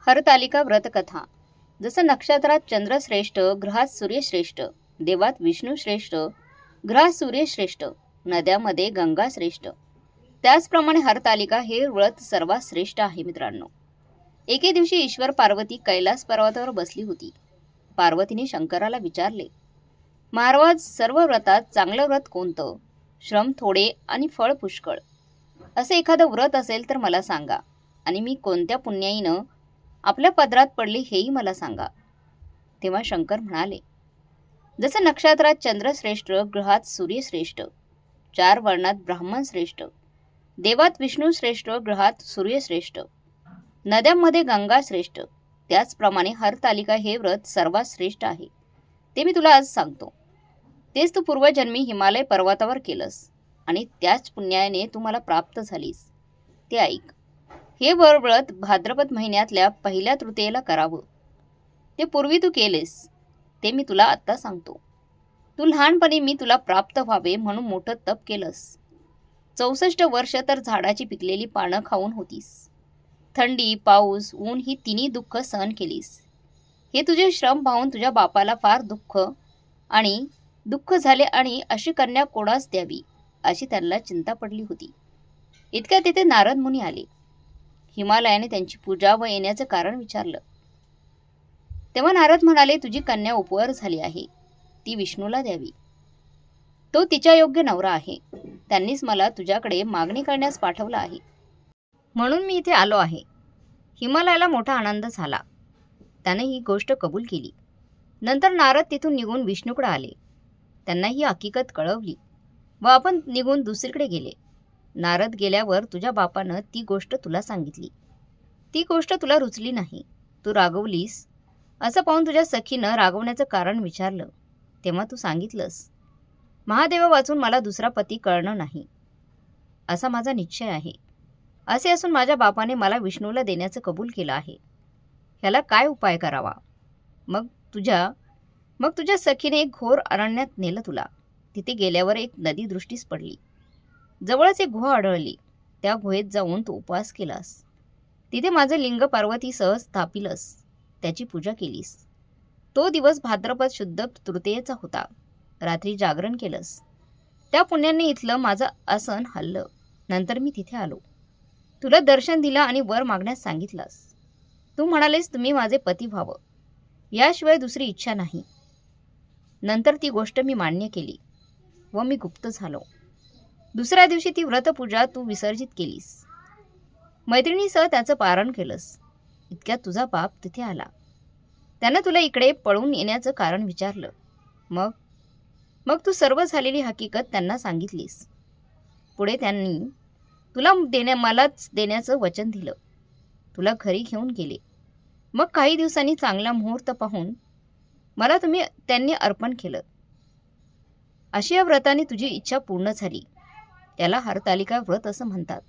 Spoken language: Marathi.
हरतालिका व्रतकथा। जसं नक्षत्रात चंद्र श्रेष्ठ, ग्रहात सूर्य श्रेष्ठ, देवात विष्णू श्रेष्ठ, ग्रहात सूर्य श्रेष्ठ, नद्यामध्ये गंगा श्रेष्ठ, त्याचप्रमाणे हरतालिका हे व्रत सर्वात श्रेष्ठ आहे मित्रांनो। एके दिवशी ईश्वर पार्वती कैलास पर्वतावर बसली होती। पार्वतीने शंकराला विचारले, महाराज, सर्व व्रतात चांगलं व्रत कोणतं? श्रम थोडे आणि फळ पुष्कळ असे एखादं व्रत असेल तर मला सांगा, आणि मी कोणत्या पुण्याईनं आपल्या पदरात पडली हेही मला सांगा। तेव्हा शंकर म्हणाले, जसं नक्षत्रात चंद्र श्रेष्ठ, ग्रहात सूर्य श्रेष्ठ, चार वर्णात ब्राह्मण श्रेष्ठ, देवात विष्णू श्रेष्ठ, ग्रहात सूर्य श्रेष्ठ, नद्यांमध्ये गंगा श्रेष्ठ, त्याचप्रमाणे हरतालिका हे व्रत सर्वात श्रेष्ठ आहे। ते मी तुला आज सांगतो। तेच तू पूर्वजन्मी हिमालय पर्वतावर केलंस आणि त्याच पुण्याने तू मला प्राप्त झालीस। ते ऐक। हे व्रत भाद्रपद महिन्यातल्या पहिल्या तृतीयेला करावं। ते पूर्वी तू केलेस ते मी तुला आत्ता सांगतो। तू लहानपणी मी तुला प्राप्त व्हावे म्हणून मोठं तप केलंस। 64 वर्ष तर झाडाची पिकलेली पानं खाऊन होतीस। थंडी, पाऊस, ऊन ही तिन्ही दुःख सहन केलीस। हे तुझे श्रम पाहून तुझ्या बापाला फार दुःख झाले आणि अशी कन्या कोणास द्यावी अशी त्यांना चिंता पडली होती। इतक्या तिथे नारद मुनी आले। हिमालयाने त्यांची पूजा व येण्याचे कारण विचारलं। तेव्हा नारद म्हणाले, तुझी कन्या उपवर झाली आहे, ती विष्णूला द्यावी। तो तिच्या योग्य नवरा आहे। त्यांनीच मला तुझ्याकडे मागणी करण्यास पाठवलं आहे, म्हणून मी इथे आलो आहे। हिमालयाला मोठा आनंद झाला। त्याने ही गोष्ट कबूल केली। नंतर नारद तिथून निघून विष्णूकडे आले। त्यांना ही हकीकत कळवली व आपण निघून दुसरीकडे गेले। नारद गेल्यावर तुझ्या बापानं ती गोष्ट तुला सांगितली। ती गोष्ट तुला रुचली नाही, तू रागवलीस। असं पाहून तुझ्या सखीनं रागवण्याचं कारण विचारलं। तेव्हा तू सांगितलंस, महादेवा वाचून मला दुसरा पती कळणं नाही, असा माझा निश्चय आहे। असे असून माझ्या बापाने मला विष्णूला देण्याचं कबूल केलं आहे। ह्याला काय उपाय करावा? मग तुझ्या सखीने एक घोर अरण्यात नेलं तुला। तिथे गेल्यावर एक नदी दृष्टीस पडली। जवळच एक गुहा आढळली। त्या गुहेत जाऊन तू उपवास केलास। तिथे माझे लिंग पार्वतीसह स्थापिलस, त्याची पूजा केलीस। तो दिवस भाद्रपद शुद्ध तृतीयेचा होता। रात्री जागरण केलंस। त्या पुण्याने इथलं माझं आसन हल्लं। नंतर मी तिथे आलो, तुला दर्शन दिलं आणि वर मागण्यास सांगितलंस। तू म्हणालेस, तुम्ही माझे पती व्हावं, याशिवाय दुसरी इच्छा नाही। नंतर ती गोष्ट मी मान्य केली व मी गुप्त झालो। दुसऱ्या दिवशी ती व्रतपूजा तू विसर्जित केलीस। मैत्रिणीसह त्याचं पारण केलंस। इतक्यात तुझा बाप तिथे आला। त्यानं तुला इकडे पळून येण्याचं कारण विचारलं। मग तू सर्व झालेली हकीकत त्यांना सांगितलीस। पुढे त्यांनी तुला मलाच देण्याचं वचन दिलं। तुला घरी घेऊन गेले। मग काही दिवसांनी चांगला मुहूर्त पाहून मला त्यांनी अर्पण केलं। अशी या व्रताने तुझी इच्छा पूर्ण झाली। त्याला हरतालिका व्रत असं म्हणतात।